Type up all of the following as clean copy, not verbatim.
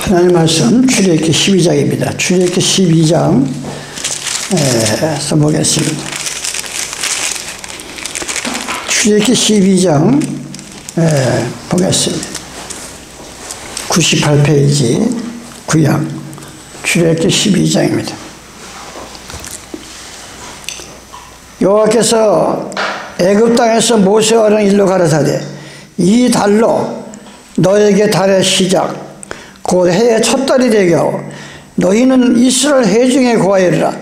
하나님 말씀 출애굽기 12장입니다. 출애굽기 12장 써보겠습니다. 출애굽기 12장 보겠습니다. 98페이지 구약 출애굽기 12장입니다. 여호와께서 애굽 땅에서 모세와 아론에게 일러 가라사대 이 달로 너에게 달의 시작 곧 해의 첫 달이 되게 하고 너희는 이스라엘 해 중에 고하여라.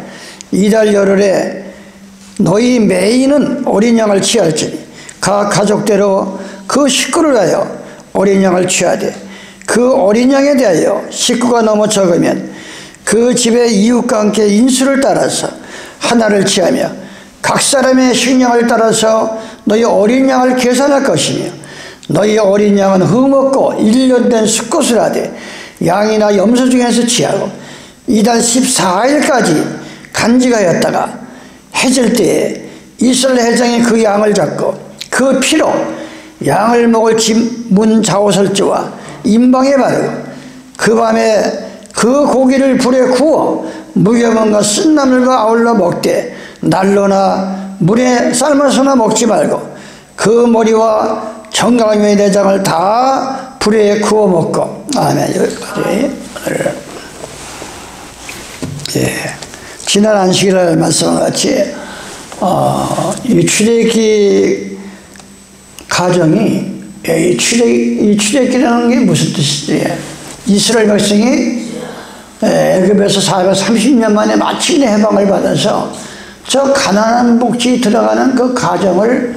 이달 열흘에 너희 매인은 어린 양을 취할지니 각 가족대로 그 식구를 하여 어린 양을 취하되 그 어린 양에 대하여 식구가 너무 적으면 그 집의 이웃과 함께 인수를 따라서 하나를 취하며 각 사람의 식량을 따라서 너희 어린 양을 계산할 것이며 너희 어린 양은 흠없고 1년 된 수컷을 하되 양이나 염소 중에서 취하고 이달 14일까지 간직하였다가 해질 때에 이스라엘 회장이 그 양을 잡고 그 피로 양을 먹을 집 문 좌우설주와 임방에 바르고 그 밤에 그 고기를 불에 구워 무교병과 쓴나물과 아울러 먹되 날로나 물에 삶아서나 먹지 말고 그 머리와 정강이의 내장을 다 불에 구워 먹고. 아멘. 여기까지 오늘 지난 안식일날 말씀과 같이 이 출애굽기 가정이 이 출애굽기라는 게 무슨 뜻이지? 이스라엘 백성이 애굽에서 430년 만에 마침내 해방을 받아서 저 가나안 복지에 들어가는 그 가정을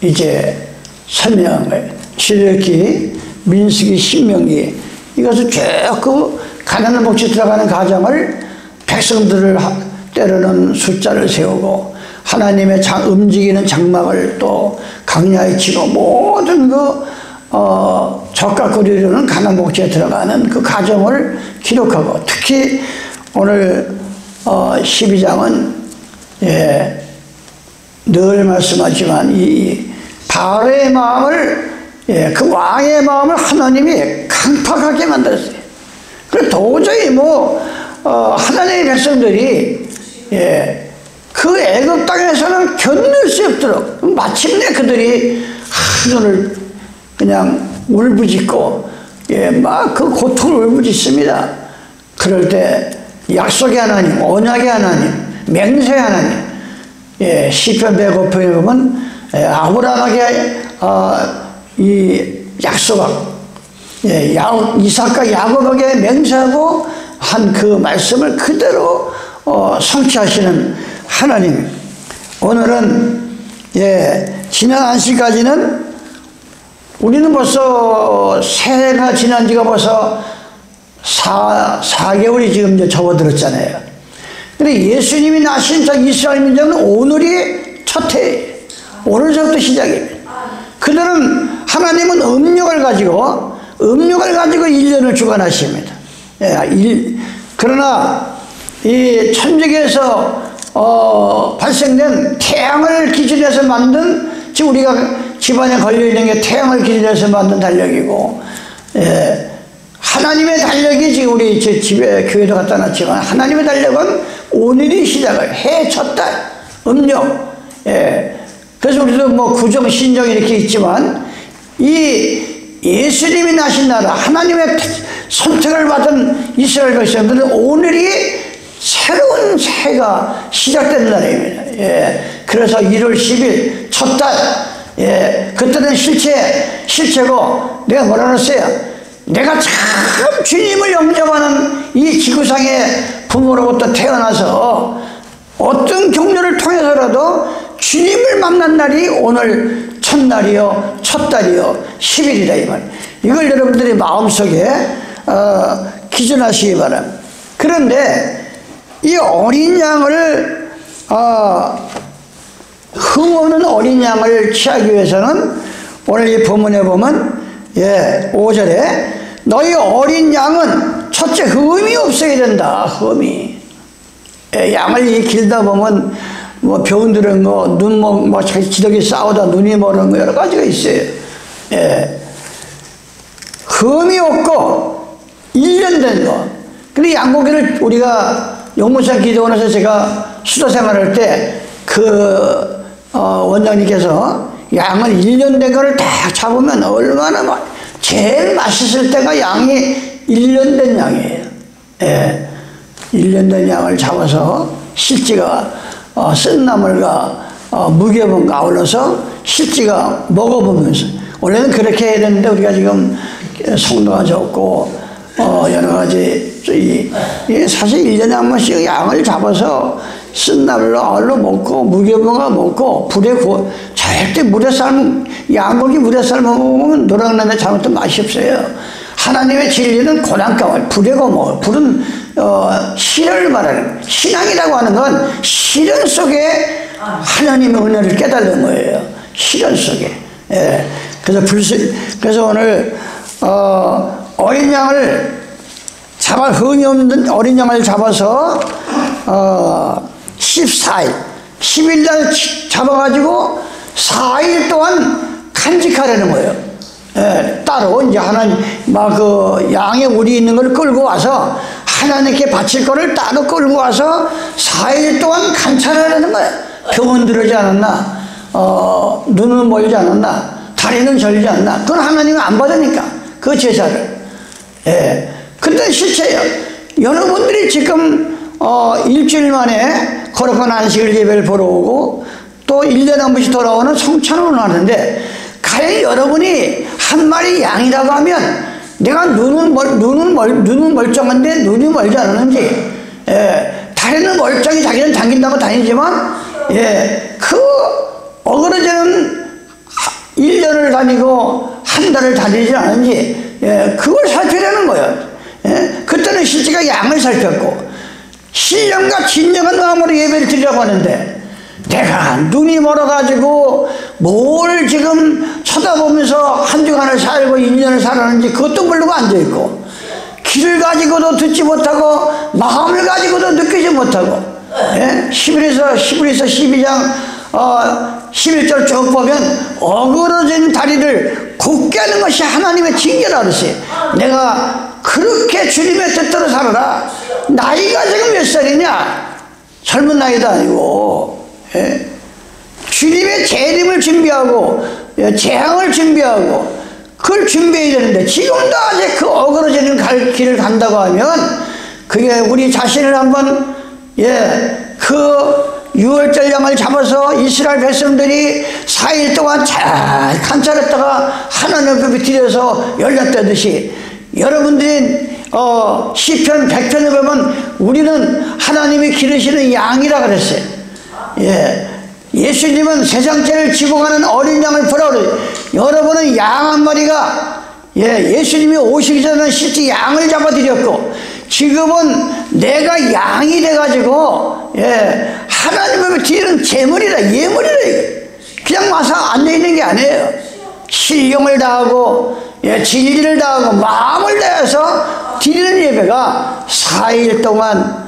이제 설명한 거예요. 출애굽기, 민수기, 신명기 이것을 쭉 그 가나안 복지에 들어가는 가정을 백성들을 때로는 숫자를 세우고 하나님의 움직이는 장막을 또 강야에 치고 모든 그 적각거리려는 가나안 복지에 들어가는 그 가정을 기록하고 특히 오늘 12장은 늘 말씀하지만 이 바로의 마음을 그 왕의 마음을 하나님이 강팍하게 만들었어요. 그래서 도저히 하나님의 백성들이 그 애굽 땅에서는 견딜 수 없도록 마침내 그들이 한눈을 그냥 울부짖고 막 그 고통을 울부짖습니다. 그럴 때 약속의 하나님, 언약의 하나님, 맹세의 하나님, 시편 105편에 보면 아브라함에게 이 약속하고 이삭과 야곱에게 맹세하고 한 그 말씀을 그대로 성취하시는 하나님. 오늘은 지난 안식까지는 우리는 벌써 새해가 지난 지가 벌써 4개월이 지금 이제 접어들었잖아요. 근데 예수님이 나신 저 이스라엘 민족은 오늘이 첫 해예요. 오늘서부터 시작입니다. 그들은 하나님은 음력을 가지고 1년을 주관하십니다. 그러나 이 천지계에서 발생된 태양을 기준해서 만든, 지금 우리가 집안에 걸려있는 게 태양을 기준해서 만든 달력이고, 하나님의 달력이 지금 우리 제 집에 교회도 갖다 놨지만 하나님의 달력은 오늘이 시작을 해 첫 달 음력. 그래서 우리도 구정 신정 이렇게 있지만 이 예수님이 나신 나라 하나님의 선택을 받은 이스라엘 백성들은 오늘이 새로운 새해가 시작되는 날입니다. 그래서 1월 10일 첫 달, 그때는 실체고 내가 뭐라 그랬어요? 내가 참 주님을 영접하는 이 지구상의 부모로부터 태어나서 어떤 경로를 통해서라도 주님을 만난 날이 오늘 첫날이요, 첫 달이요, 10일이다 이 말. 이걸 여러분들이 마음속에 기준하시기 바랍니다. 그런데 이 어린 양을 흠없는 어린 양을 취하기 위해서는 오늘 이 본문에 보면 5절에 너희 어린 양은 첫째 흠이 없어야 된다. 흠이. 양을 길다 보면 병 들은 거, 눈 지덕이 싸우다 눈이 멀은 거 여러 가지가 있어요. 흠이 없고 1년 된 거. 근데 양고기를 우리가 용문산 기도원에서 제가 수도 생활할 때 원장님께서 양을 1년 된 거를 딱 잡으면 얼마나 제일 맛있을 때가 양이 1년 된 양이에요. 예. 1년 된 양을 잡아서 실지가 쓴 나물과 무교분과 아울러서 실지가 먹어보면서, 원래는 그렇게 해야 되는데 우리가 지금 성도가 적고 여러 가지 사실 1년에 한 번씩 양을 잡아서 쓴 나물로 아울러 먹고 무교분과 먹고 절대 물에 삶은 양고기 물에 삶아 먹으면 노랑나는데 잘못된 맛이 없어요. 하나님의 진리는 고난감을 불에 구워 먹어요. 불은 신을 말하는, 신앙이라고 하는 건 시련 속에 하나님의 은혜를 깨달는 거예요. 시련 속에. 예. 그래서 오늘 어린 양을 흠이 없는 어린 양을 잡아서 14일 10일날 잡아가지고 4일 동안 간직하려는 거예요. 예, 따로 이제 하나님 양의 우리 있는 걸 끌고 와서 하나님께 바칠 거를 따로 끌고 와서 4일 동안 관찰하려는 거예요. 병은 들어지 않았나, 눈은 멀지 않았나, 다리는 절지 않나. 그건 하나님은 안 받으니까 그 제사를. 예, 근데 실제예요. 여러분들이 지금 일주일 만에 거룩한 안식일 예배를 보러 오고 또 1년에 한 번씩 돌아오는 성찬을 하는데, 과연 여러분이 한 마리 양이라고 하면 내가 눈은 멀쩡한데 눈이 멀지 않았는지, 다리는 멀쩡히 자기는 당긴다고 다니지만, 그 어그러지는 1년을 다니고 한 달을 다니지 않은지, 그걸 살펴내는 거예요. 그때는 실제가 양을 살폈고 신령과 진정한 마음으로 예배를 드리려고 하는데, 내가 눈이 멀어가지고 뭘 지금 쳐다보면서 한 주간을 살고 1년을 살았는지 그것도 모르고 앉아있고, 귀를 가지고도 듣지 못하고 마음을 가지고도 느끼지 못하고, 11에서 12장 11절 쭉 보면 어그러진 다리를 굳게 하는 것이 하나님의 징계라 그랬어요. 내가 그렇게 주님의 뜻대로 살아라. 나이가 지금 몇 살이냐? 젊은 나이도 아니고, 주님의 재림을 준비하고 재앙을 준비하고 그걸 준비해야 되는데, 지금도 아직 그 어그러지는 길을 간다고 하면 그게 우리 자신을 한번 그 6월절 양을 잡아서 이스라엘 백성들이 4일 동안 잘 관찰했다가 하나님 앞에 드려서 열렸다듯이, 여러분들이 시편 100편에 보면 우리는 하나님이 기르시는 양이라 그랬어요. 예수님은 세상 죄를 지고 가는 어린 양을 보라 그래요. 여러분은 양 한 마리가, 예수님이 오시기 전에 실제 양을 잡아드렸고, 지금은 내가 양이 돼가지고 하나님 앞에 드리는 제물이라, 예물이라. 그냥 와서 앉아있는 게 아니에요. 신령을 다하고 진리를 다하고 마음을 다해서 드리는 예배가 4일 동안,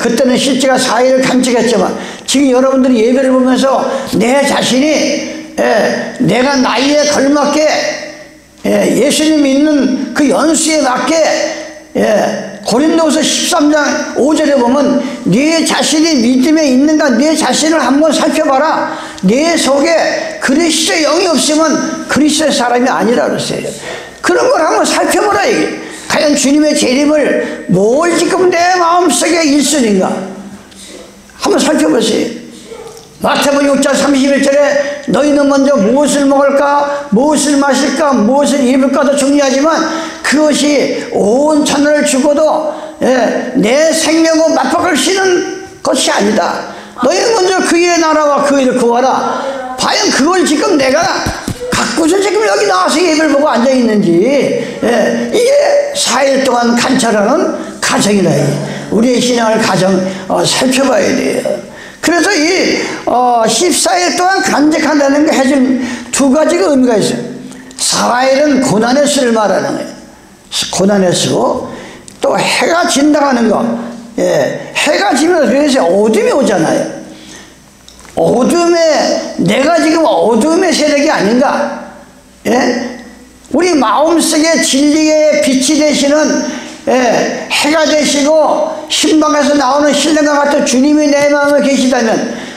그때는 실제가 4일을 간직했지만 지금 여러분들이 예배를 보면서 내 자신이 내가 나이에 걸맞게 예수님 믿는 그 연수에 맞게, 고린도후서 13장 5절에 보면 네 자신이 믿음에 있는가 네 자신을 한번 살펴봐라. 내 속에 그리스도의 영이 없으면 그리스도의 사람이 아니라 그랬어요. 그런 걸 한번 살펴보라. 이게 과연 주님의 재림을 뭘 지금 내 마음속에 있으는가 한번 살펴보세요. 마태복음 6장 31절에 너희는 먼저 무엇을 먹을까, 무엇을 마실까, 무엇을 입을까도 중요하지만 그것이 온 천하를 주고도 내 생명을 맞박을 쉬는 것이 아니다. 너희는 먼저 그의 나라와 그 일을 구하라. 과연 그걸 지금 내가 갖고서 지금 여기 나와서 예배를 보고 앉아있는지, 이게 4일 동안 관찰하는 가정이다. 우리의 신앙을 살펴봐야 돼요. 그래서 이 14일 동안 간직한다는 게 해준 두 가지가 의미가 있어요. 4일은 고난의 수를 말하는 거예요. 고난의 수. 또 해가 진다는 거. 해가 지면 그래서 어둠이 오잖아요. 어둠에, 내가 지금 어둠의 세력이 아닌가. 우리 마음속에 진리의 빛이 되시는 해가 되시고 신방에서 나오는 신령과 같은 주님이 내 마음에 계시다면,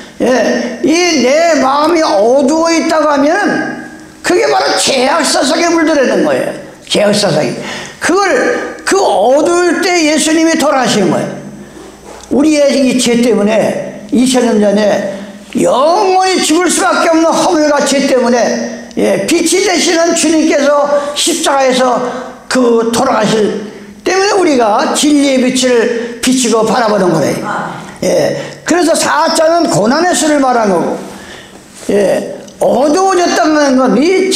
이 내 마음이 어두워 있다고 하면 그게 바로 죄악사상에 물들어있는 거예요. 죄악사상이. 그 어두울 때 예수님이 돌아가신 거예요. 우리의 이 죄 때문에 2000년 전에 영원히 죽을 수밖에 없는 허물과 죄 때문에 빛이 되시는 주님께서 십자가에서 그 돌아가실 때문에 우리가 진리의 빛을 비추고 바라보는 거래요. 그래서 사자는 고난의 수를 말한 거고, 어두워졌다는 건 이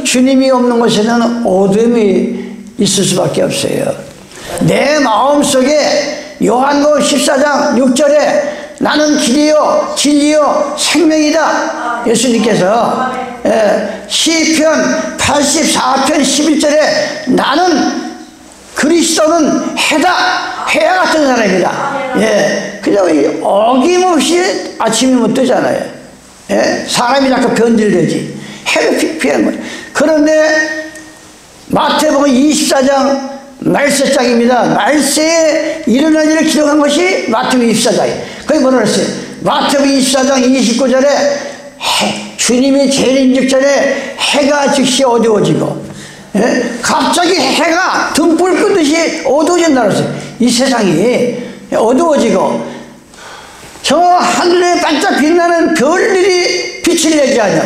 주님이 없는 곳에는 어둠이 있을 수밖에 없어요. 내 마음속에 요한복음 14장 6절에 나는 길이요 진리요 생명이다. 예수님께서 시편 84편 11절에 나는 그리스도는 해다. 해와 같은 사람이다. 그냥 어김없이 아침이면 뜨잖아요. 사람이 자꾸 변질되지. 해를 피하는 거예요. 그런데 마태복음 24장 말세장입니다. 말세에 일어날 일을 기록한 것이 마태복음 24장이에요. 거기 뭐라 그랬어요? 마태복음 24장 29절에 주님이 재림직 전에 해가 즉시 어두워지고, 갑자기 해가 등불 끄듯이 어두워진다 그랬어요. 이 세상이 어두워지고 저 하늘에 반짝 빛나는 별들이 빛을 내지 않아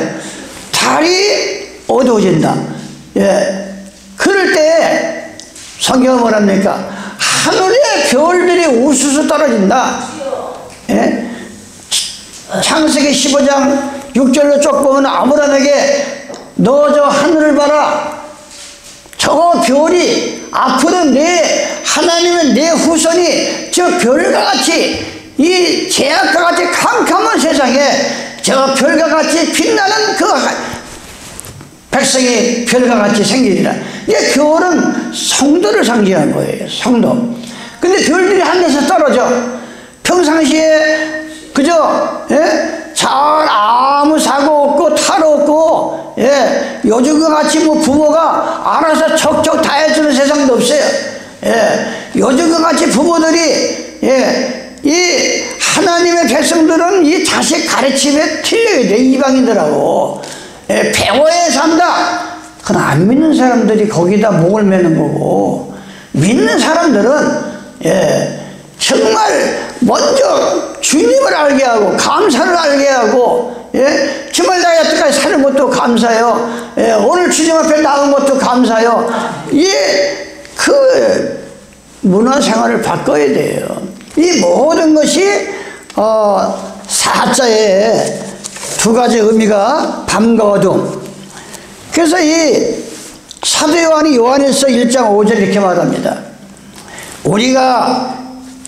달이 어두워진다. 그럴 때 성경은 뭐랍니까? 하늘에 별들이 우수수 떨어진다. 창세기 15장 6절로 쭉 보면 아브라함에게 너 저 하늘을 봐라. 저 별이 앞으로 하나님은 내 후손이 저 별과 같이 이 제약과 같이 캄캄한 세상에 저 별과 같이 빛나는 그 백성이 별과 같이 생기리라. 이 별은 성도를 상징하는 거예요. 성도. 근데 별들이 하늘에서 떨어져. 평상시에 그저 잘 아무 사고 없고 탈 없고 요즘과 같이 뭐 부모가 알아서 척척 다 해주는 세상도 없어요. 요즘과 같이 부모들이 이 하나님의 백성들은 이 자식 가르침에 틀려야 돼. 이방인들하고 배워야 산다. 그러나 안 믿는 사람들이 거기다 목을 매는 거고, 믿는 사람들은 정말 먼저 주님을 알게 하고 감사를 알게 하고, 주말 나 여태까지 사는 것도 감사해요. 오늘 주님 앞에 나온 것도 감사해요. 그 문화생활을 바꿔야 돼요. 이 모든 것이 사자의 두 가지 의미가 밤과 어둠. 그래서 이 사도 요한이 요한일서 1장 5절 이렇게 말합니다. 우리가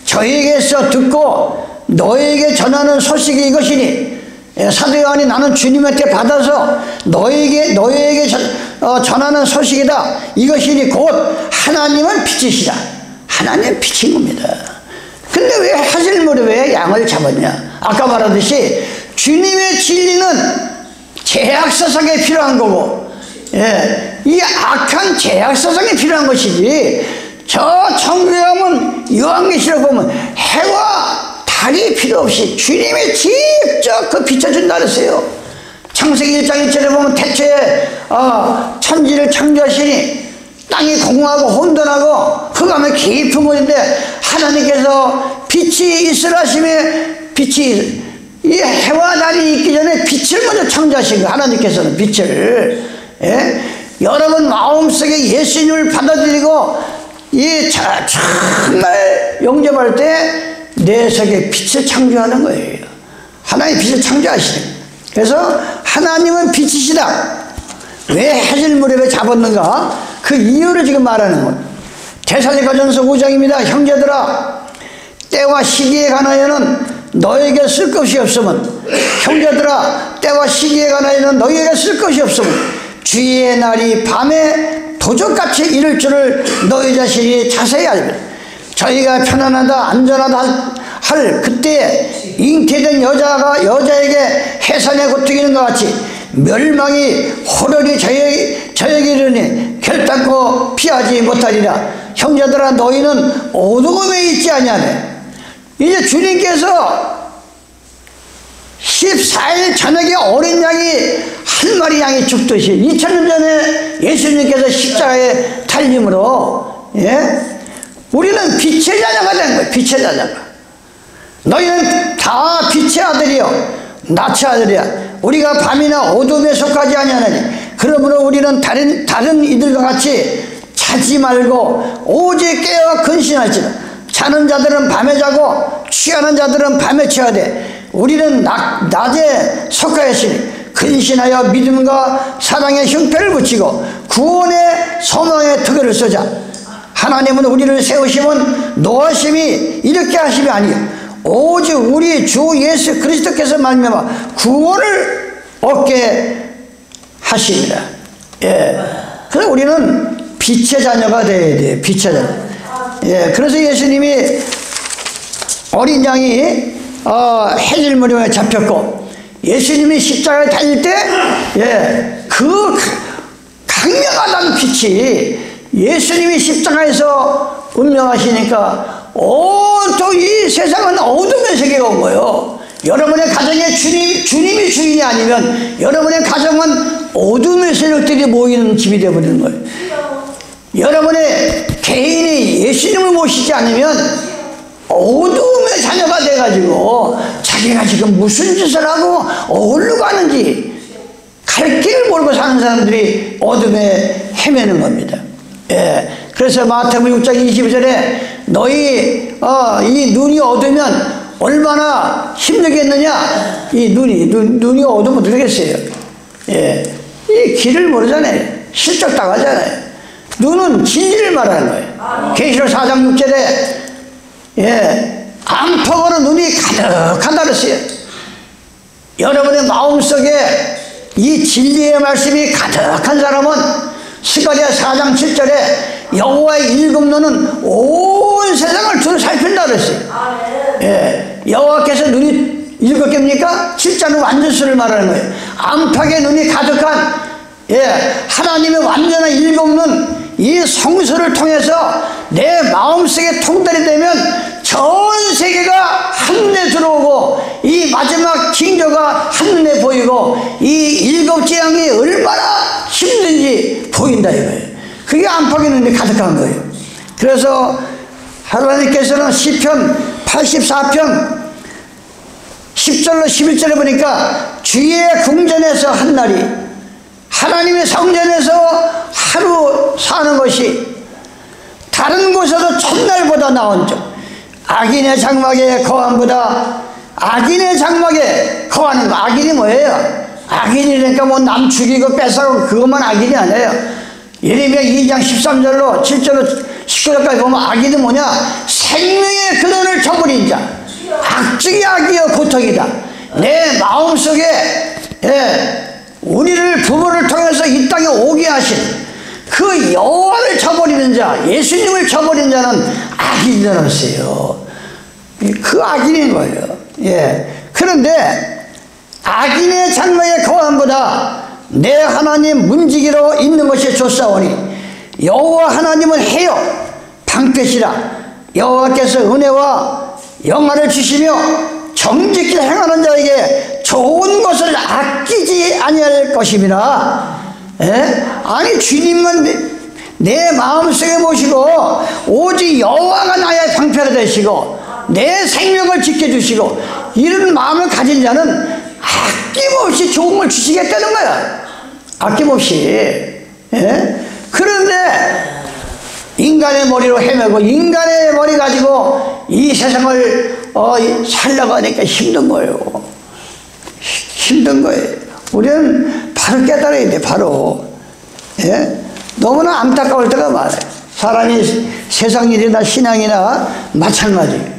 저에게서 듣고 너에게 전하는 소식이 이것이니, 사도 요한이 나는 주님한테 받아서 너에게 전하는 소식이다. 이것이니 곧 하나님은 빛이시다. 하나님은 빛인 겁니다. 근데 왜 하실 무렵에 양을 잡았냐? 아까 말하듯이 주님의 진리는 제약사상에 필요한 거고, 이 악한 제약사상에 필요한 것이지, 저 천국에 가면 요한계시록 보면 해와 달이 필요 없이 주님이 직접 그 비춰준다 그랬어요. 창세기 1장 1절에 보면 태초에 천지를 창조하시니 땅이 공허하고 혼돈하고 흑암의 깊은 곳인데 하나님께서 빛이 있으라 하심에 빛이, 이 해와 달이 있기 전에 빛을 먼저 창조하신 거예요. 하나님께서는 빛을. 여러분 마음속에 예수님을 받아들이고 정말 영접할 때 내 속에 빛을 창조하는 거예요. 하나님의 빛을 창조하시는 거예요. 그래서 하나님은 빛이시다. 왜 해질 무렵에 잡았는가? 그 이유를 지금 말하는 거예요. 데살로니가전서 5장입니다. 형제들아, 때와 시기에 관하여는 너에게 쓸 것이 없으면, 형제들아, 때와 시기에 관하여는 너에게 쓸 것이 없으면 주의 날이 밤에 도적같이 이를 줄을 너희 자신이 자세히 알면, 저희가 편안하다 안전하다 할 그때에 잉태된 여자가 여자에게 해산에 고통이는 것 같이 멸망이 호련히 저에게 이르니 결단코 피하지 못하리라. 형제들아 너희는 어둠에 있지 아니하며. 이제 주님께서 14일 저녁에 어린 양이 한 마리 양이 죽듯이 2000년 전에 예수님께서 십자가에 달림으로, 예? 우리는 빛의 자녀가 된 거예요. 빛의 자녀가. 너희는 다 빛의 아들이요 낯의 아들이야. 우리가 밤이나 어둠에 속하지 아니하나니 그러므로 우리는 다른 이들과 같이 자지 말고 오직 깨어 근신할지라. 자는 자들은 밤에 자고 취하는 자들은 밤에 취하되 우리는 낮에 속하였으니 근신하여 믿음과 사랑의 형편을 붙이고 구원의 소망의 덕을 쏘자. 하나님은 우리를 세우심은 노하심이 이렇게 하심이 아니요 오직 우리 주 예수 그리스도께서 말미암아 구원을 얻게 하십니다. 예. 그래서 우리는 빛의 자녀가 되어야 돼요. 빛의 자녀. 예. 그래서 예수님이 어린 양이 해질녘에 잡혔고 예수님이 십자가에 달릴 때, 예, 그 강력하다는 빛이 예수님이 십자가에서 운명하시니까 온통 이 세상은 어둠의 세계가 온 거예요. 여러분의 가정에 주님이 주인이 아니면 여러분의 가정은 어둠의 세력들이 모이는 집이 되어버리는 거예요. 여러분의 개인이 예수님을 모시지 않으면 어둠의 자녀가 돼가지고 자기가 지금 무슨 짓을 하고 어디로 가는지 갈 길을 모르고 사는 사람들이 어둠에 헤매는 겁니다. 예. 그래서 마태복음 6장 22절에 너희 이 눈이 어두면 얼마나 힘들겠느냐. 이 눈이 어두면 어떻겠어요. 예. 이 길을 모르잖아요. 실적 당하잖아요. 눈은 진리를 말하는 거예요. 계시록 4장 6절에, 예, 암석으로 눈이 가득하다 그랬어요. 여러분의 마음속에 이 진리의 말씀이 가득한 사람은 스가랴 4장 7절에 여호와의 일곱 눈은 온 세상을 두루 살핀다 그랬어요. 예, 여호와께서 눈이 일곱 개입니까? 7자는 완전수를 말하는 거예요. 암탉의 눈이 가득한, 예, 하나님의 완전한 일곱 눈, 이 성수를 통해서 내 마음속에 통달이 되면 전 세계가 한눈에 들어오고 이 마지막 징조가 한눈에 보이고 이 일곱 재앙이 얼마나 힘든지 보인다 이거예요. 그게 안팎의 눈이 가득한 거예요. 그래서 하나님께서는 시편 84편 10절로 11절에 보니까 주의 궁전에서 한 날이 하나님의 성전에서 하루 사는 것이 다른 곳에서 첫날보다 나은 점. 악인의 장막에 거함보다 악인의 장막에 거하는 거. 악인이 뭐예요? 악인이니까 뭐 남 죽이고 뺏어가고 그것만 악인이 아니에요. 예레미야 2장 13절로 7절로 19절까지 보면 악인은 뭐냐? 생명의 근원을 저버린 자. 악중이 악이여 고통이다. 내 마음속에, 예, 우리를 부모를 통해서 이 땅에 오게 하신 그 여호와를 저버리는 자, 예수님을 저버린 자는 악인이라고 했어요. 그 악인인 거예요. 예. 그런데 악인의 장막에 거함보다 내 하나님 문지기로 있는 것이 좋사오니 여호와 하나님은 해요 방패시라. 여호와께서 은혜와 영화를 주시며 정직히 행하는 자에게 좋은 것을 아끼지 아니할 것입니다. 예? 아니 주님만 내 마음속에 모시고 오직 여호와가 나의 방패가 되시고 내 생명을 지켜주시고 이런 마음을 가진 자는 아낌없이 좋은 걸 주시겠다는 거야. 아낌없이. 예? 그런데 인간의 머리로 헤매고 인간의 머리 가지고 이 세상을 살려고 하니까 힘든 거예요. 힘든 거예요. 우리는 바로 깨달아야 돼. 바로. 예? 너무나 안타까울 때가 많아요. 사람이 세상 일이나 신앙이나 마찬가지.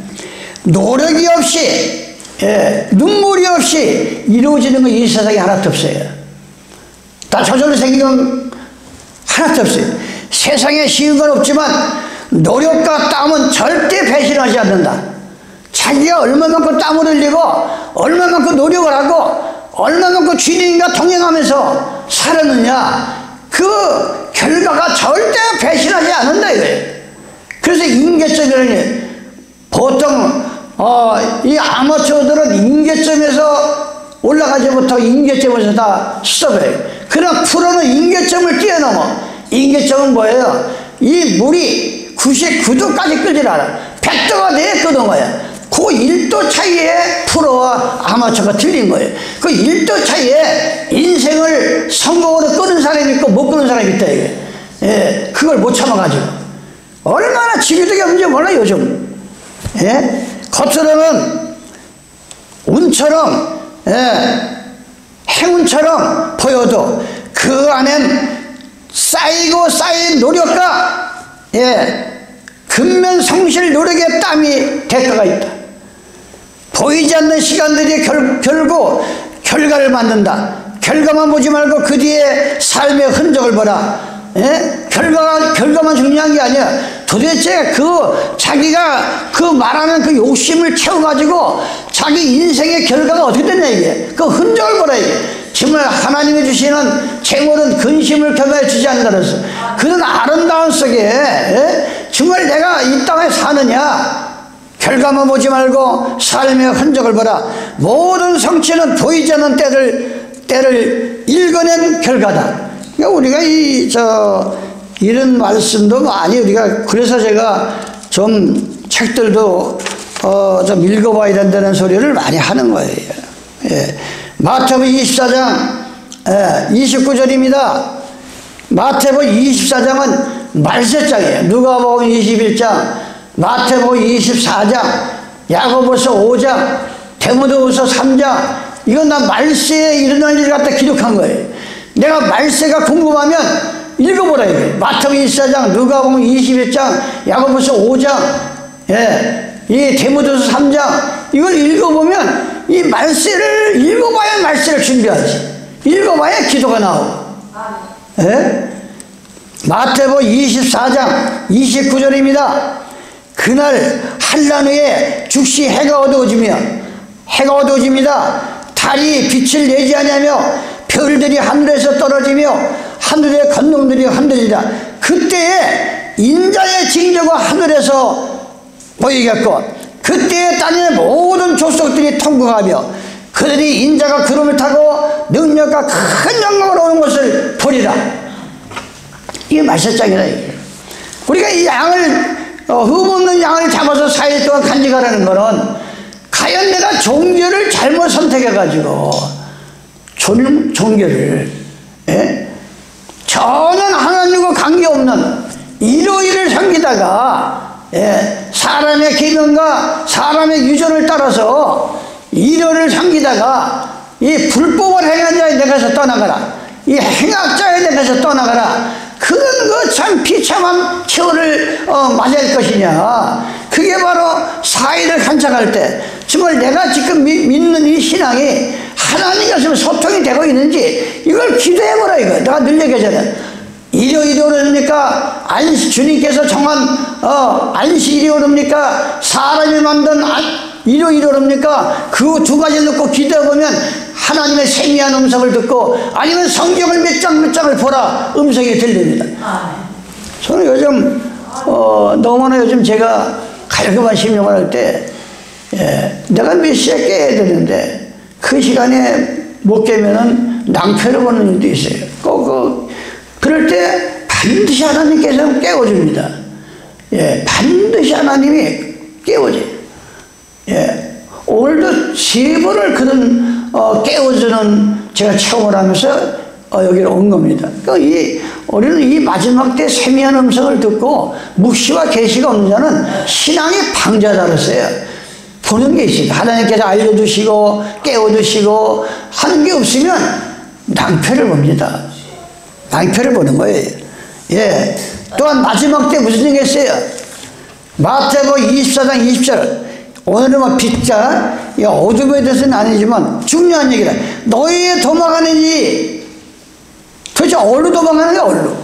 노력이 없이, 예, 눈물이 없이 이루어지는 건 이 세상에 하나도 없어요. 다 저절로 생긴 건 하나도 없어요. 세상에 쉬운 건 없지만 노력과 땀은 절대 배신하지 않는다. 자기가 얼마만큼 땀을 흘리고 얼마만큼 노력을 하고 얼마만큼 주님과 동행하면서 살았느냐, 그 결과가 절대 배신하지 않는다 이거예요. 그래서 인계점이라니, 보통 이 아마추어들은 인계점에서 올라가지 못하고 인계점에서 다 스톱해요. 그러나 프로는 인계점을 뛰어넘어. 인계점은 뭐예요? 이 물이 99도까지 끓질 않아. 100도가 돼야 끄는 거야. 그 1도 차이에 프로와 아마추어가 틀린 거예요. 그 1도 차이에 인생을 성공으로 끄는 사람이 있고 못 끄는 사람이 있다 이게. 예, 그걸 못 참아가지고 얼마나 지구력이 없는지 몰라 요즘. 예? 겉으로는 운처럼, 예, 행운처럼 보여도 그 안엔 쌓이고 쌓인 노력과, 예, 근면성실 노력의 땀이 대가가 있다. 보이지 않는 시간들이 결국 결과를 만든다. 결과만 보지 말고 그 뒤에 삶의 흔적을 보라. 예? 결과만 중요한 게 아니야. 도대체 자기가 그 말하는 그 욕심을 채워가지고 자기 인생의 결과가 어떻게 됐냐 이게. 그 흔적을 보라 이게. 정말 하나님이 주시는 재물은 근심을 겸해 주지 않는다 그랬어. 그런 아름다운 속에, 예? 정말 내가 이 땅에 사느냐, 결과만 보지 말고 삶의 흔적을 보라. 모든 성취는 보이지 않는 때를 읽어낸 결과다. 그러니까 우리가 이런 말씀도 많이 우리가, 그래서 제가 좀 책들도 좀 읽어봐야 된다는 소리를 많이 하는 거예요. 예. 마태복음 24장 29절입니다. 마태복음 24장은 말세장이에요. 누가복음 21장, 마태복음 24장, 야고보서 5장, 디모데후서 3장, 이건 다 말세에 일어날 일 갖다 기록한 거예요. 내가 말세가 궁금하면 읽어보라 이게. 마태복음 24장, 누가복음 21장, 야고보서 5장, 예, 이 디모데후서 3장, 이걸 읽어보면 이 말세를 읽어봐야 말세를 준비하지. 읽어봐야 기도가 나오고. 예? 마태복음 24장 29절입니다. 그날 한란 후에 즉시 해가 어두워집니다. 달이 빛을 내지 아니하며 별들이 하늘에서 떨어지며 하늘의 건너들이 흔들리라. 그때에 인자의 징조가 하늘에서 보이겠고 그때에 땅의 모든 족속들이 통곡하며 그들이 인자가 구름을 타고 능력과 큰 영광으로 오는 것을 보리라. 이게 말세장이라 이게. 우리가 이 양을 흠없는 양을 잡아서 4일 동안 간직하라는 거는 과연 내가 종교를 잘못 선택해가지고 종교를, 예? 전혀 하나님과 관계없는 이로이를 섬기다가, 예, 사람의 계명과 사람의 유전을 따라서 이로를 섬기다가 이 불법을 행한 자에 대해서 떠나가라. 이 행악자에 대해서 떠나가라. 그런 거 참 비참한 처를 맞을 것이냐. 그게 바로 사이를 간직할 때 정말 내가 지금 믿는 이 신앙이 하나님과 지금 소통이 되고 있는지 이걸 기도해보라 이거. 내가 늘 얘기하잖아. 일요일이 오릅니까? 주님께서 정한 안식일이 오릅니까? 사람이 만든 일요일이 오릅니까? 그 두 가지 놓고 기도해보면 하나님의 세미한 음성을 듣고 아니면 성경을 몇 장을 보라 음성이 들립니다. 저는 요즘 너무나 요즘 제가 갈급한 심령을 할 때, 예, 내가 몇 시에 깨야 되는데 그 시간에 못 깨면은 낭패를 보는 일도 있어요. 그럴 때 반드시 하나님께서 깨워줍니다. 예, 반드시 하나님이 깨워줘요. 예, 오늘도 3번을 그런 깨워주는 제가 체험을 하면서 여기로 온 겁니다. 그러니까 우리는 이 마지막 때 세미한 음성을 듣고 묵시와 계시가 없는 자는 신앙의 방자다 그랬어요. 보는 게 있어요. 하나님께서 알려주시고 깨워주시고 하는 게 없으면 낭패를 봅니다. 낭패를 보는 거예요. 예. 또한 마지막 때 무슨 얘기 했어요? 마태복음 24장 20절. 오늘은 뭐 빛자, 어둠에 대해서는 아니지만 중요한 얘기다. 너희의 도망하는지, 도대체 어디로 도망하는 거야, 어디로?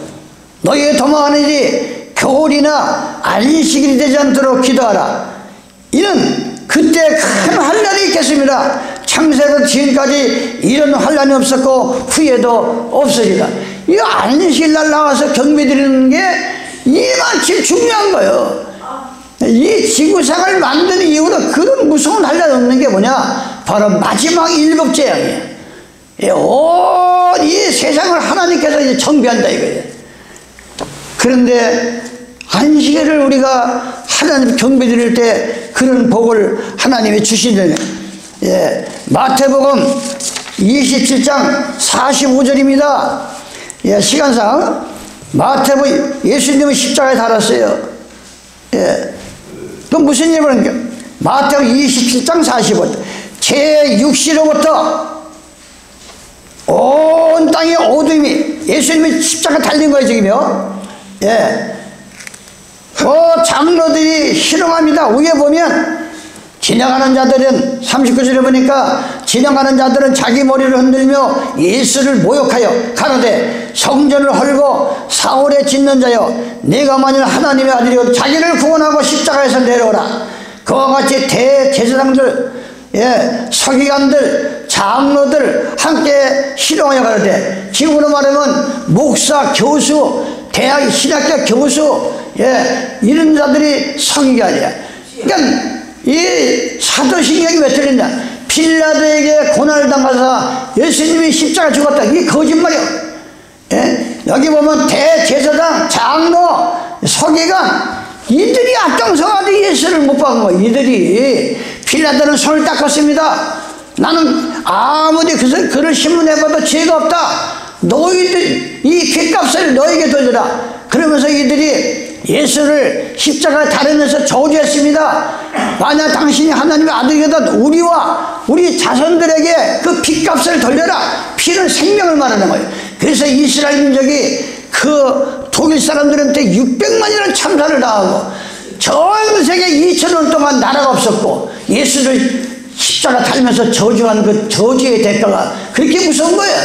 너희의 도망하는지 겨울이나 안식일이 되지 않도록 기도하라. 이는 그때 큰 환난이 있겠습니다. 창세부터 지금까지 이런 환난이 없었고 후에도 없으리라. 이 안식일날 나와서 경배 드리는 게 이만큼 중요한 거예요. 이 지구상을 만든 이유로 그런 무서운 한란 게 뭐냐? 바로 마지막 일곱재앙이에요. 온 이 세상을 하나님께서 이제 정비한다 이거예요. 그런데 안식일을 우리가 하나님 경배 드릴 때 그런 복을 하나님이 주시잖아요. 예, 마태복음 27장 45절입니다. 예, 시간상 마태복음 예수님은 십자가에 달았어요. 예, 또 무슨 일을 보는 게 마태복음 27장 45절 제6시로부터 온 땅의 어둠이 예수님이 십자가 달린 거예요 지금요. 예, 장로들이 희롱합니다. 위에 보면 지나가는 자들은 39절에 보니까 지나가는 자들은 자기 머리를 흔들며 예수를 모욕하여 가로되 성전을 헐고 사울에 짓는 자여 네가 만일 하나님의 아들이여 자기를 구원하고 십자가에서 내려오라. 그와 같이 대제사장들 예, 서기관들 장로들 함께 희롱하여 가로되 지금으로 말하면 목사 교수 대학 신학교 교수 예, 이런 자들이 서기관이야. 그러니까 이 사도신경이 왜 틀린다? 빌라도에게 고난을 당하사 예수님이 십자가 죽었다. 이게 거짓말이야. 예? 여기 보면 대제사장, 장로, 서기관 이들이 앞장서가지고 예수를 못 박은 거야. 이들이 빌라도는 손을 닦았습니다. 나는 아무리 그를 신문해봐도 죄가 없다. 너희들 이 핏값을 너에게 돌려라. 그러면서 이들이 예수를 십자가에 달으면서 저주했습니다. 만약 당신이 하나님의 아들이다 우리와 우리 자손들에게 그 핏값을 돌려라. 피는 생명을 말하는 거예요. 그래서 이스라엘 민족이 그 독일 사람들한테 600만이라는 참사를 당하고 전 세계 2000년 동안 나라가 없었고 예수를 십자가 달면서 저주한 그 저주의 대가가 그렇게 무서운 거예요.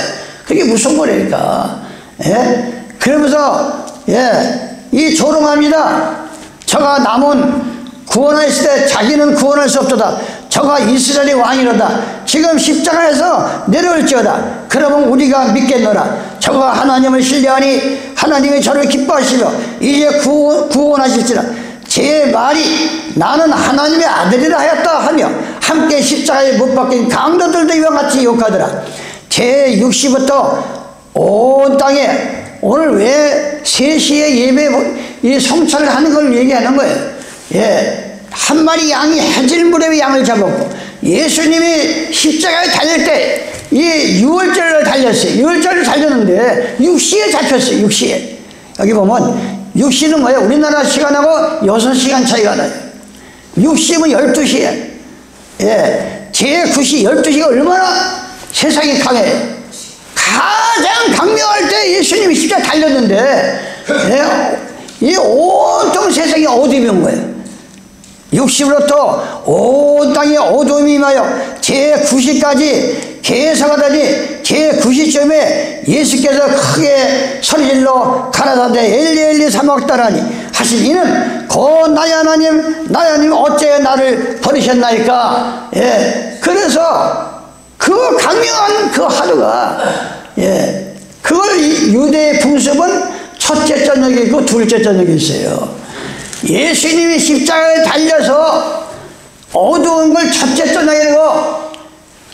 그게 무서운 거라니까. 예? 그러면서 예, 이 조롱합니다. 저가 남은 구원하였을 때 자기는 구원할 수 없도다. 저가 이스라엘의 왕이로다. 지금 십자가에서 내려올지어다. 그러면 우리가 믿겠노라. 저가 하나님을 신뢰하니 하나님이 저를 기뻐하시며 이제 구원하실지라. 제 말이 나는 하나님의 아들이라 하였다 하며 함께 십자가에 못 박힌 강도들도 이와 같이 욕하더라. 제6시부터 온 땅에 오늘 왜 3시에 예배 이 성찬을 하는 걸 얘기하는 거예요. 예, 한 마리 양이 해질물에 양을 잡았고 예수님이 십자가에 달릴 때 이 6월절을 달렸어요. 6월절을 달렸는데 6시에 잡혔어요. 6시에. 여기 보면 6시는 뭐예요? 우리나라 시간하고 6시간 차이가 나요. 6시면 12시에. 예, 제9시 12시가 얼마나 세상이 강해요. 가장 강력할 때 예수님이 십자가에 달렸는데 예, 이 온통 세상이 어둠이 온 거예요. 60으로부터 온 땅에 어둠이 임하여 제9시까지 계사가 되니 제9시쯤에 예수께서 크게 소리질러 가라사대 엘리 엘리 사막다라니 하신 이는 고 나의 하나님 나의 하나님 어째 나를 버리셨나이까. 예, 그래서 그 강력한 그 하루가 예, 그걸 유대의 풍습은 첫째 저녁이 있고 둘째 저녁이 있어요. 예수님이 십자가에 달려서 어두운 걸 첫째 저녁이고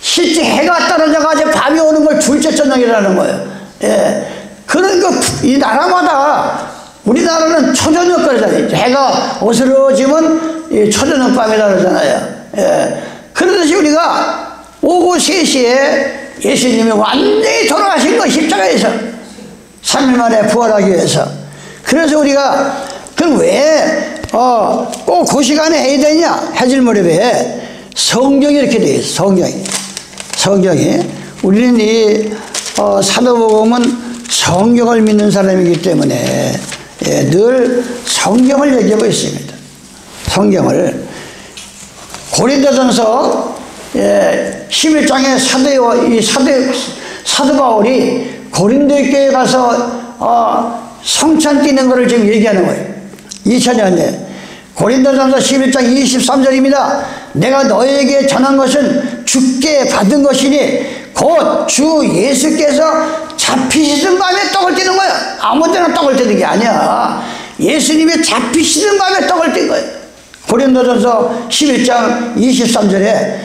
실제 해가 떨어져가지고 밤이 오는 걸 둘째 저녁이라는 거예요. 예, 그런 거 이 나라마다 우리나라는 초저녁 그러잖아요. 해가 어스러지면 초저녁 밤이라 그러잖아요. 예, 그러듯이 우리가 오후 3시에 예수님이 완전히 돌아가신 거 십자가에서 3일 만에 부활하기 위해서. 그래서 우리가 그럼 왜 꼭 그 시간에 해야 되냐? 해질 무렵에 성경이 이렇게 되어 있어요. 성경이 우리는 이 사도복음은 성경을 믿는 사람이기 때문에 예, 늘 성경을 얘기하고 있습니다. 성경을 고린도전서 11장에 사도 바울이 고린도 교회에 가서 성찬 띠는 것을 지금 얘기하는 거예요. 2000년에 고린도전서 11장 23절입니다. 내가 너에게 전한 것은 주께 받은 것이니 곧 주 예수께서 잡히시던 밤에 떡을 띠는 거야. 아무데나 떡을 띠는 게 아니야. 예수님이 잡히시던 밤에 떡을 띈 거예요. 고린도전서 11장 23절에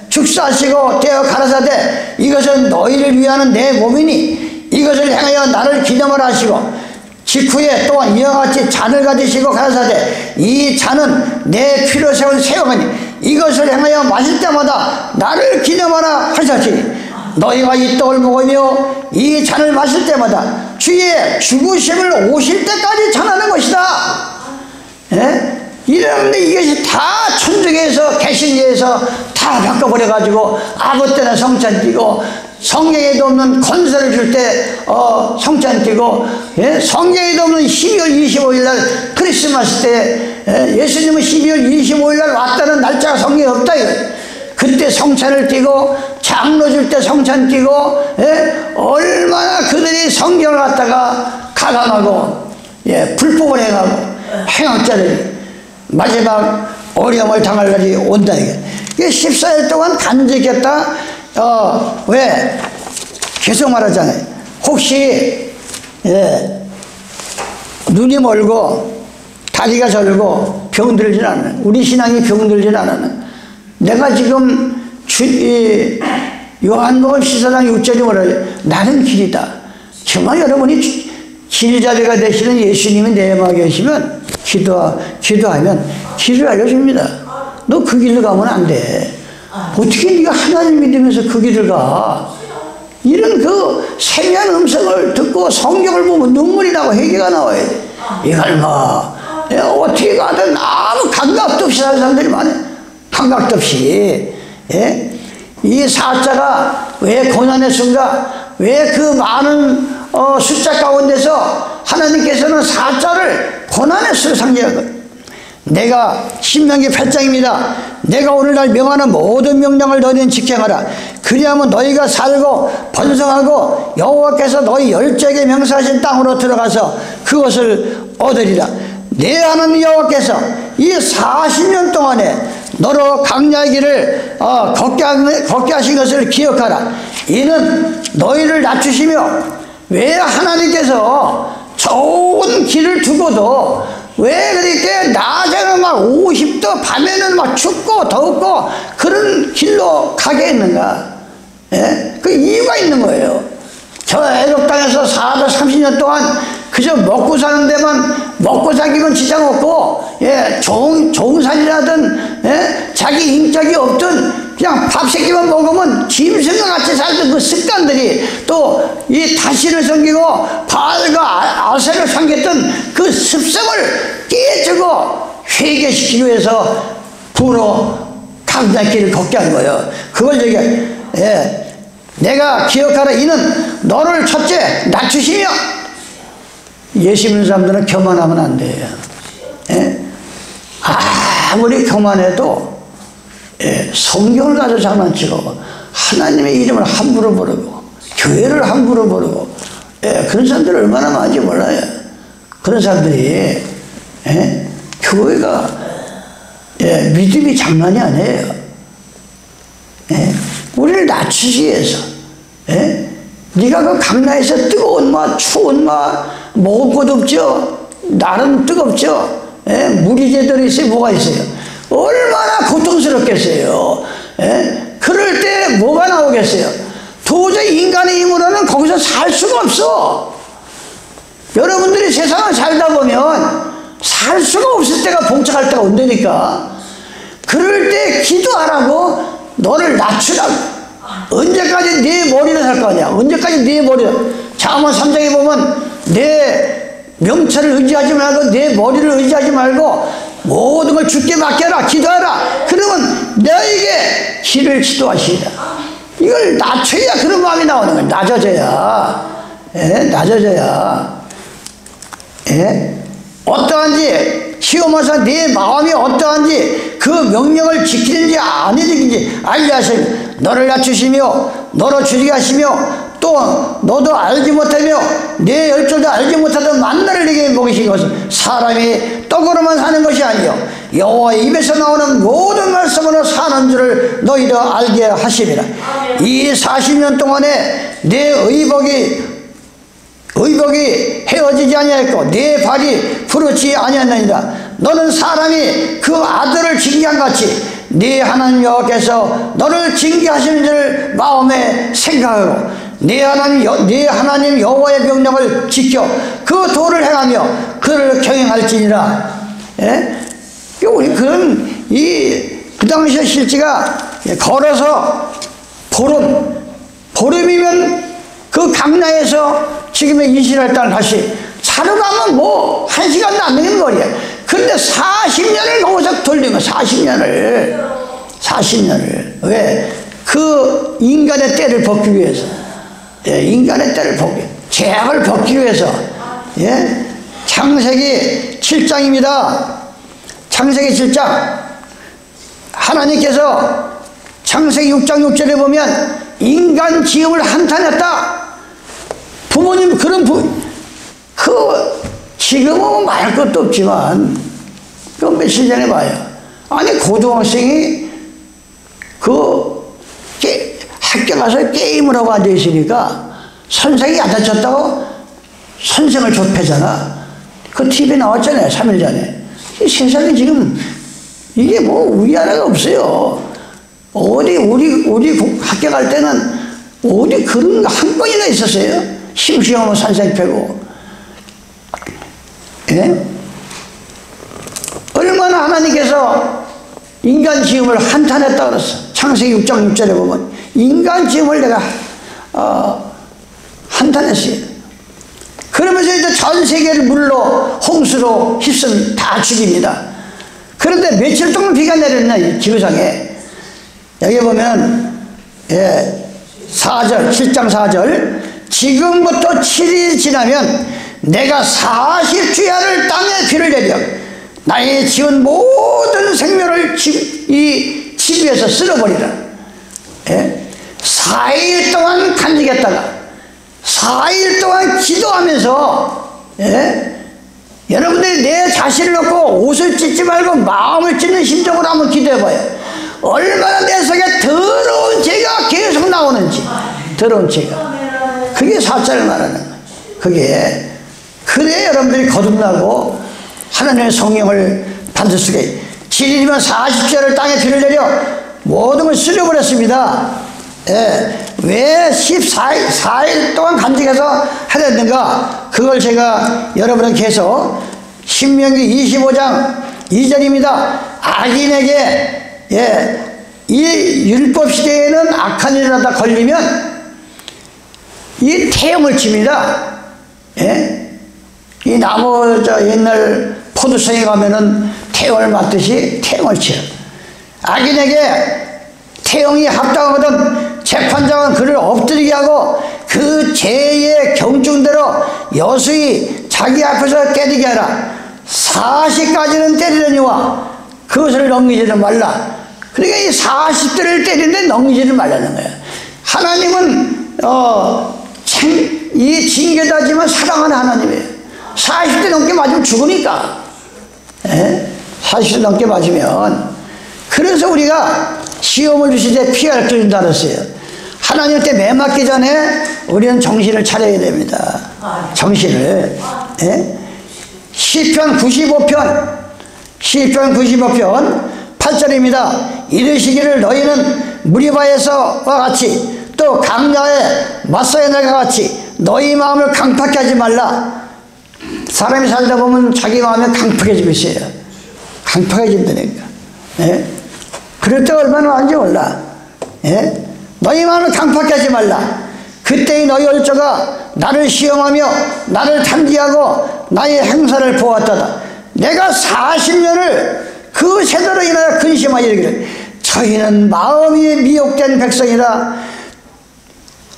축사하시고 떼어 가라사대 이것은 너희를 위하는 내 몸이니 이것을 향하여 나를 기념하라 하시고 직후에 또한 이와 같이 잔을 가지시고 가라사대 이 잔은 내 피로 세운 새 영이니 이것을 향하여 마실 때마다 나를 기념하라 하셨으니 너희가 이 떡을 먹으며 이 잔을 마실 때마다 주의 죽으심을 오실 때까지 전하는 것이다. 이러는데 이것이 다 천주교에서 개신교에서 다 바꿔버려가지고 아무 때나 성찬 띠고 성경에도 없는 건설을 줄 때 성찬 띠고 성경에도 없는 12월 25일 날 크리스마스 때 예수님은 12월 25일 날 왔다는 날짜가 성경에 없다 이거. 그때 성찬을 띠고 장로 줄 때 성찬 띠고 얼마나 그들이 성경을 갖다가 가감하고 불법을 행하고 행악자들이 마지막 어려움을 당할 날이 온다 이게. 14일 동안 간직했다. 왜 계속 말하잖아요. 혹시 눈이 멀고 다리가 절고 병들진 않는 우리 신앙이 병들진 않는 내가 지금 요한복음 14장 6절이 뭐라요? 나는 길이다. 정말 여러분이 길잡이가 되시는 예수님이 내 마음에 계시면 기도하면 길을 알려줍니다. 너 그 길로 가면 안 돼. 어떻게 네가 하나님 믿으면서 그 길을 가? 이런 그 세미한 음성을 듣고 성경을 보면 눈물이 나고 회개가 나와야 돼. 이걸 어떻게 가든 아무 감각도 없이 사는 사람들이 많아요. 감각도 없이. 이 사자가 왜 고난했는가? 왜 그 많은 숫자 가운데서 하나님께서는 사자를 고난의 수로 상징한 거예요. 내가 신명기 8장입니다. 내가 오늘날 명하는 모든 명령을 너희는 지켜하라. 그리하면 너희가 살고 번성하고 여호와께서 너희 열조에게 명사하신 땅으로 들어가서 그것을 얻으리라. 내 하나님 여호와께서 이 40년 동안에 너로 강야의 길을 걷게 하신 것을 기억하라. 이는 너희를 낮추시며 왜 하나님께서 좋은 길을 두고도 왜 그렇게 낮에는 막 50도 밤에는 막 춥고 덥고 그런 길로 가게 했는가? 그 이유가 있는 거예요. 저 애굽 땅에서 30년 동안 그저 먹고 사는 데만 먹고 살기면 지장 없고 좋은 살이라든 자기 인격이 없든 그냥 밥 새끼만 먹으면 짐승과 같이 살던 그 습관들이 또 이 다시를 섬기고 바알과 아세를 섬겼던 그 습성을 깨주고 회개시키기 위해서 부로 강단길을 걷게 한 거예요. 그걸 얘기해. 내가 기억하라. 이는 너를 첫째 낮추시며 예수 믿는 사람들은 교만하면 안 돼요. 아무리 교만해도 성경을 가지고 장난치고 하나님의 이름을 함부로 부르고 교회를 함부로 부르고 그런 사람들 얼마나 많은지 몰라요. 그런 사람들이 교회가 믿음이 장난이 아니에요. 우리를 낮추기 위해서 네가 그 강나에서 뜨거운 맛 추운 맛 먹을 것도 없죠. 날은 뜨겁죠. 물이 제대로 있어요. 뭐가 있어요. 얼마나 고통스럽겠어요. 그럴 때 뭐가 나오겠어요. 도저히 인간의 힘으로는 거기서 살 수가 없어. 여러분들이 세상을 살다 보면 살 수가 없을 때가 봉착할 때가 온다니까. 그럴 때 기도하라고 너를 낮추라고. 언제까지 네 머리를 살 거 아니야. 언제까지 네 머리를. 잠언 3장에 보면 내 명철을 의지하지 말고 내 머리를 의지하지 말고 모든 걸 주께 맡겨라. 기도하라. 그러면 너에게 길을 지도하시리라. 이걸 낮춰야 그런 마음이 나오는 거예요. 낮아져야. 어떠한지 시험하사 네 마음이 어떠한지 그 명령을 지키는지 안 지키는지 알게 하시고 너를 낮추시며 너로 줄이게 하시며 또 너도 알지 못하며 내 열조도 알지 못하던 만나를 내게 먹이신 것은 사람이 떡으로만 사는 것이 아니요 여호와의 입에서 나오는 모든 말씀으로 사는 줄을 너희도 알게 하심이라. 이 40년 동안에 내 의복이 헤어지지 아니하였고 내 발이 부르지 아니하였느니라. 너는 사람이 그 아들을 징계한 같이 네 하나님 여호와께서 너를 징계하시는 줄 마음에 생각하고 네 하나님 여호와의 명령을 지켜 그 도를 행하며 그를 경영할지니라. 예? 우리 그런 그 당시에 실제가 걸어서 보름이면 그 강나에서 지금의 이스라엘 땅을 다시 차로 가면 뭐 1시간도 안 되는 거리야. 그런데 40년을 거기서 돌리면 40년을 왜? 그 인간의 때를 벗기 위해서, 예, 인간의 때를 벗기, 죄악을 벗기 위해서. 예? 창세기 7장입니다. 창세기 7장 하나님께서 창세기 6장 6절에 보면 인간 지음을 한탄했다. 부모님 지금은 말할 것도 없지만 그 며칠 전에 봐요. 아니 고등학생이 학교 가서 게임을 하고 앉아 있으니까 선생이 야단쳤다고 선생을 좁혀잖아. 그 TV에 나왔잖아요. 3일 전에. 이 세상에 지금 이게 뭐 위아래가 없어요. 우리 학교 갈 때는 어디 그런 거 한 번이나 있었어요. 심시하면 선생 패고. 예? 얼마나 하나님께서 인간 지음을 한탄했다 그랬어. 창세기 6장 6절에 보면 인간 지음을 내가 한탄했어요. 그러면서 이제 전 세계를 물로 홍수로 휩쓴 다 죽입니다. 그런데 며칠 동안 비가 내렸나 이 지구상에. 여기 보면 4절 7장 4절 지금부터 7일이 지나면 내가 40주야를 땅에 비를 내려 나의 지은 모든 생명을 이 지구에서 쓸어버리라. 4일 동안 간직했다가 4일 동안 기도하면서 여러분들이 내 자신을 놓고 옷을 찢지 말고 마음을 찢는 심정으로 한번 기도해봐요. 얼마나 내 속에 더러운 죄가 계속 나오는지. 더러운 죄가. 그게 사자를 말하는 거예요. 그게. 그래 여러분들이 거듭나고 하나님의 성령을 받을 수가 있어요. 7일이면 40주야를 땅에 비를 내려 모든 걸 쓸어버렸습니다. 왜 4일 동안 간직해서 하랬는가? 그걸 제가 여러분은 계속 신명기 25장 2절입니다. 악인에게 이 율법 시대에는 악한 일을 하다 걸리면 이 태형을 칩니다. 이 나무 옛날 포도성에 가면은 태형을 맞듯이 태형을 쳐요. 악인에게 태형이 합당하거든 재판장은 그를 엎드리게 하고 그 죄의 경중대로 여수이 자기 앞에서 때리게 하라. 40까지는 때리려니와 그것을 넘기지는 말라. 그러니까 이 40대를 때리는데 넘기지는 말라는 거예요. 하나님은 이 징계다지만 사랑하는 하나님이에요. 40대 넘게 맞으면 죽으니까. 40대 넘게 맞으면. 그래서 우리가 시험을 주실 때 피할 줄 알았어요. 하나님한테 매맞기 전에 우리는 정신을 차려야 됩니다. 정신을. 시편 95편 8절입니다. 이르시기를 너희는 무리바에서와 같이 또 강야에 맞서야날과 같이 너희 마음을 강팍하게 하지 말라. 사람이 살다 보면 자기 마음이 강팍해지고 있어요. 강팍해진다니까. 그럴 때 얼마나 많은지 몰라. 너희 마음을 강팍하게 하지 말라. 그때의 너희 얼저가 나를 시험하며 나를 탐지하고 나의 행사를 보았다다. 내가 40년을 그 세대로 인하여 근심하여 이르기를 저희는 마음이 미혹된 백성이라.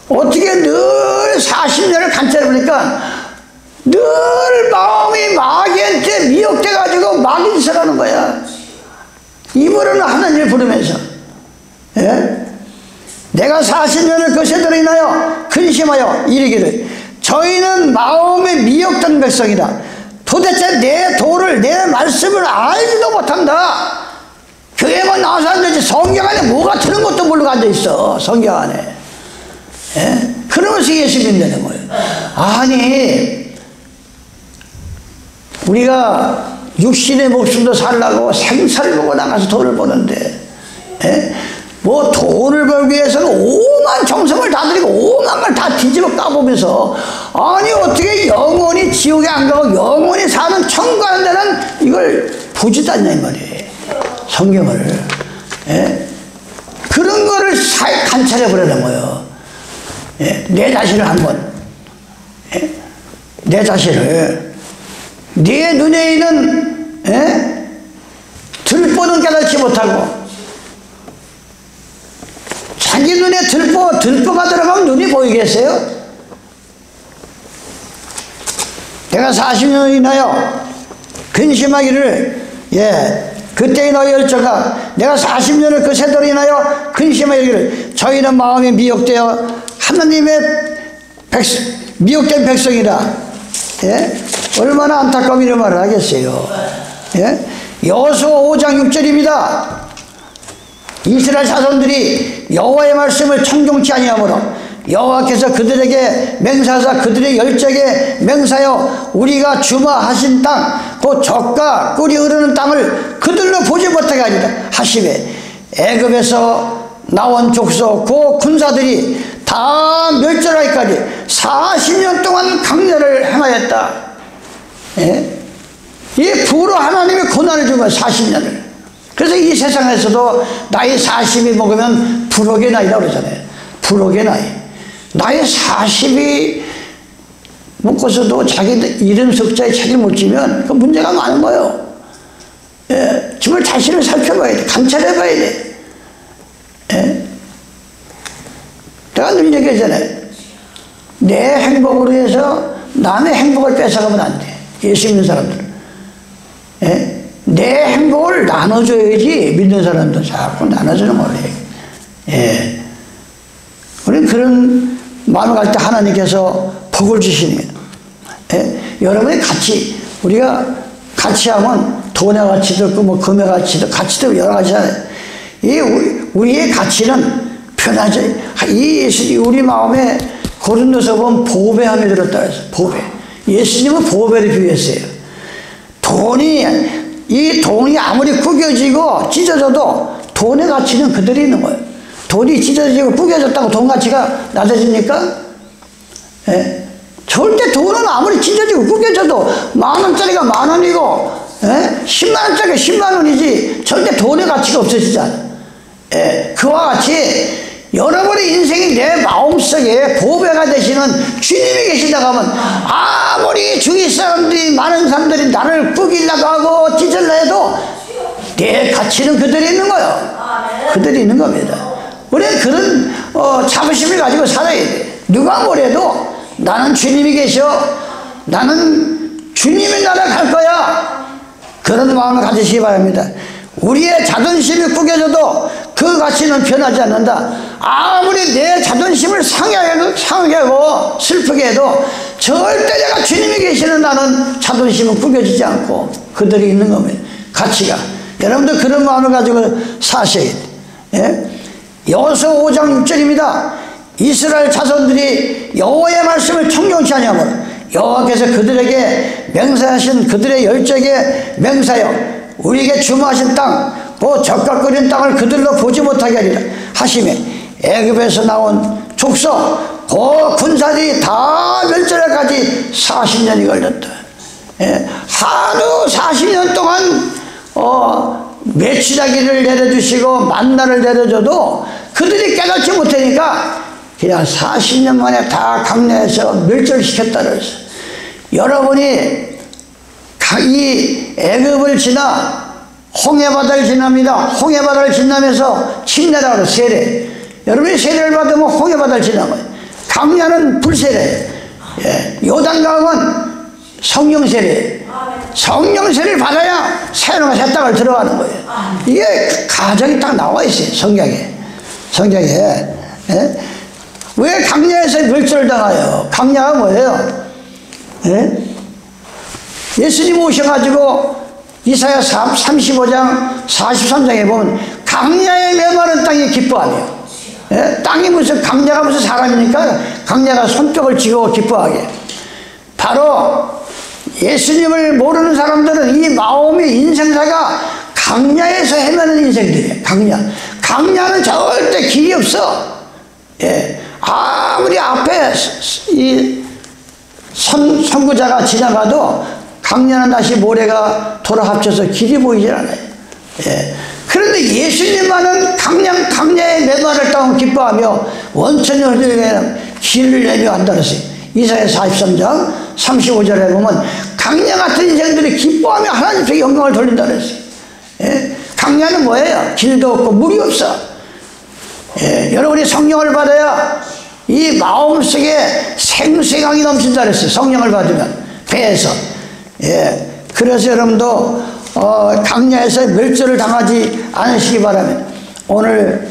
어떻게 늘 40년을 간절히 보니까 늘 마음이 마귀한테 미혹돼 가지고 마귀 짓을 하는 거야. 입으로는 하나님을 부르면서. 내가 40년을 그 세대로 인하여 근심하여 이르기를 저희는 마음에 미혹된 백성이다. 도대체 내 도를 내 말씀을 알지도 못한다. 교회만 나와서 앉아있지 성경 안에 뭐가 드는 것도 모르고 앉아있어. 성경 안에. 그러면서 예수 믿는 거예요. 아니 우리가 육신의 목숨도 살라고 생사를 보고 나가서 돈을 버는데, 뭐 돈을 벌기 위해서는 오만 정성을 다 들이고 오만 걸 다 뒤집어 까보면서, 아니 어떻게 영원히 지옥에 안 가고 영원히 사는 천국 가는 데는 이걸 보지도 않냐 이 말이에요. 성경을. 그런 거를 관찰해 보려는 거예요. 내 자신을 한번, 내 자신을, 네 눈에 있는 들보는 깨닫지 못하고, 자기 눈에 들보가 들어가면 눈이 보이겠어요? 내가 40년을 인하여 근심하기를, 그때의 너희 열정아, 내가 40년을 그 세대로 인하여 근심하기를, 저희는 마음이 미혹되어 하나님의 미혹된 백성이라. 얼마나 안타까운 이런 말을 하겠어요. 여호수아 5장 6절입니다. 이스라엘 자손들이 여호와의 말씀을 청종치 아니하므로 여호와께서 그들에게 맹세하사 그들의 열적에 맹세하여 우리가 주마하신 땅, 곧 젖과 꿀이 흐르는 땅을 그들로 보지 못하게 하리라 하시매, 애굽에서 나온 족속 그 군사들이 다 멸절하기까지 40년 동안 강렬을 행하였다. 이 부로 하나님이 고난을 준 거야, 40년을. 그래서 이 세상에서도 나이 40이 먹으면 불혹의 나이라고 그러잖아요. 불혹의 나이. 나이 40이 먹고서도 자기 이름 석자에 책을 못 지면 그 문제가 많은 거예요. 정말 자신을 살펴봐야 돼. 관찰해 봐야 돼. 내가 늘 얘기하잖아요. 내 행복으로 해서 남의 행복을 뺏어가면 안 돼. 예수 믿는 사람들은. 내 행복을 나눠줘야지. 믿는 사람도 자꾸 나눠주는 거예요. 우리는 그런 마음을 갈 때 하나님께서 복을 주시는 거예요. 여러분이 같이, 우리가 같이 하면 돈의 가치도 있고 뭐 금의 가치도, 가치도 여러 가지잖아요. 우리의 가치는 편하죠. 우리 마음에 고린도서 보면 보배함이 들었다 그랬어요. 보배. 예수님은 보배를 비유했어요. 이 돈이 아무리 구겨지고 찢어져도 돈의 가치는 그대로 있는 거예요. 돈이 찢어지고 구겨졌다고 돈 가치가 낮아집니까? 절대 돈은 아무리 찢어지고 구겨져도 10,000원짜리가 10,000원이고 100,000원짜리가 100,000원이지 절대 돈의 가치가 없어지지 않아요. 그와 같이 여러분의 인생이 내 마음속에 보배가 되시는 주님이 계시다고 하면, 아무리 주위 사람들이, 많은 사람들이 나를 꾸기려고 하고 찢으려 해도 내 가치는 그대로 있는 거예요. 그대로 있는 겁니다. 우리는 그런 자부심을 가지고 살아야 돼. 누가 뭐래도 나는 주님이 계셔, 나는 주님의 나라 갈 거야, 그런 마음을 가지시기 바랍니다. 우리의 자존심이 구겨져도 그 가치는 변하지 않는다. 아무리 내 자존심을 상하고 슬프게 해도 절대 내가 주님이 계시는 나는 자존심은 구겨지지 않고 그대로 있는 겁니다. 가치가. 여러분들 그런 마음을 가지고 사셔야 돼. 여호수아 5장 6절입니다. 이스라엘 자손들이 여호와의 말씀을 청종치 아니하므로 여호와께서 그들에게 맹세하신 그들의 열적에 맹세하여 우리에게 주무하신 땅, 그 젖과 끓인 땅을 그들로 보지 못하게 하리라 하시매, 애굽에서 나온 족속 그 군사들이 다 멸절하기까지 40년이 걸렸다. 하루 40년 동안 메추라기를 내려주시고 만나를 내려줘도 그들이 깨닫지 못하니까 그냥 40년 만에 다 강내에서 멸절시켰다 그랬어. 여러분이 이 애굽을 지나 홍해바다를 지납니다. 홍해바다를 지나면서 침례라 그래, 세례. 여러분이 세례를 받으면 홍해바다를 지나면, 강야는 불세례, 요단강은 성령세례. 성령세례를 받아야 새로운 새 땅을 들어가는 거예요. 이게 가정이 딱 나와 있어요, 성경에. 왜 강야에서 멸절당해요? 강야가 뭐예요? 예수님 오셔가지고 이사야 35장 43장에 보면 강야의 메마른 땅이 기뻐하네요. 땅이 무슨, 강야가 무슨 사람이니까 강야가 손뼉을 쥐고 기뻐하게. 바로 예수님을 모르는 사람들은 이 마음의 인생사가 강야에서 헤매는 인생들이에요. 강야는 절대 길이 없어. 예. 아무리 앞에 이 선구자가 지나가도 강야는 다시 모래가 돌아 합쳐서 길이 보이질 않아요. 예. 그런데 예수님만은 강야의 메마를 따고 기뻐하며 원천이 흘리는 길을 내며 한다 그랬어요. 이사야 43장 35절에 보면 강야 같은 인생들이 기뻐하며 하나님께 영광을 돌린다 그랬어요. 예? 강야는 뭐예요? 길도 없고 물이 없어. 예, 여러분이 성령을 받아야 이 마음속에 생수강이 넘친다 그랬어요. 성령을 받으면 배에서. 예, 그래서 여러분도 강야에서 멸절을 당하지 않으시기 바랍니다. 오늘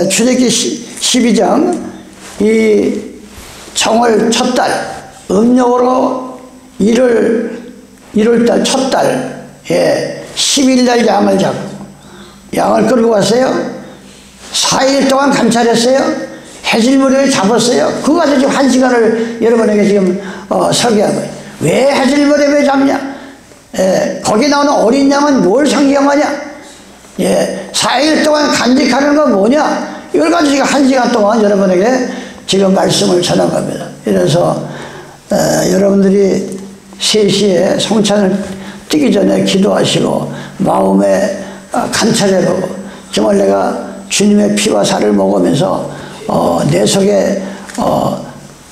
출애굽기 12장 이 정월 첫달 음력으로 1월달 첫달 10일날 양을 잡고 양을 끌고 갔어요. 4일 동안 감찰했어요. 해질무렵에 잡았어요. 그거 가지고 지금 1시간을 여러분에게 지금 설계한 거예요. 왜 해질무렵에 잡냐? 거기 나오는 어린 양은 뭘 상징하냐? 4일 동안 간직하는 건 뭐냐? 이걸 가지고 지금 1시간 동안 여러분에게 지금 말씀을 전한 겁니다. 그래서 여러분들이 3시에 성찬을 뜨기 전에 기도하시고 마음에 관찰해보고 정말 내가 주님의 피와 살을 먹으면서 내 속에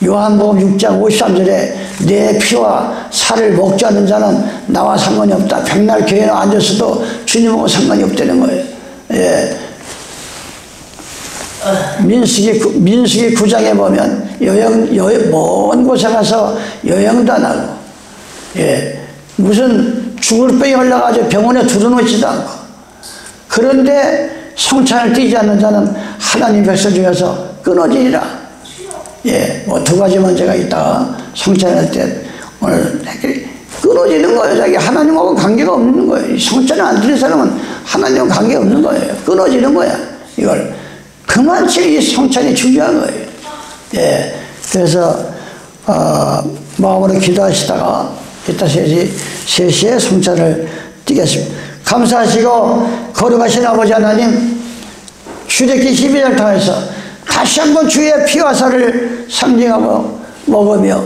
요한복음 6장 53절에 내 피와 살을 먹지 않는 자는 나와 상관이 없다. 백날 교회에 앉았어도 주님하고 상관이 없다는 거예요. 예. 민수기 9장에 보면 먼 곳에 가서 여행도 안 하고, 예. 무슨 죽을 병이 올라가지고 병원에 두어놓지도 않고, 그런데 성찬을 띠지 않는 자는 하나님 백성 중에서 끊어지리라. 예, 뭐 2가지만 제가 이따가 성찬할 때 오늘 끊어지는 거예요. 자기 하나님하고 관계가 없는 거예요. 성찬을 안 드린 사람은 하나님하고 관계가 없는 거예요. 끊어지는 거야. 이걸 그만치 이 성찬이 중요한 거예요. 예, 그래서 마음으로 기도하시다가 이따 3시에 성찬을 띠겠습니다. 감사하시고 거룩하신 아버지 하나님, 출애굽기 12장 통해서 다시 한번 주의 피와 살을 상징하고 먹으며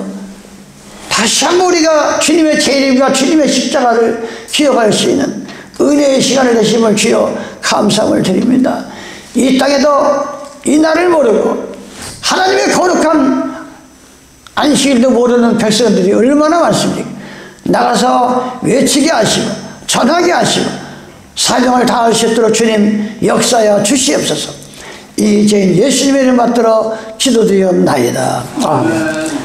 다시 한번 우리가 주님의 재림과 주님의 십자가를 기억할 수 있는 은혜의 시간을 되심을 주여 감사함을 드립니다. 이 땅에도 이 날을 모르고 하나님의 거룩한 안식일도 모르는 백성들이 얼마나 많습니까? 나가서 외치게 하시고 전하게 하시고 사명을 다할 수 있도록 주님 역사하여 주시옵소서. 이 죄인 예수님의 이름 받들어 기도드리옵나이다. 아멘.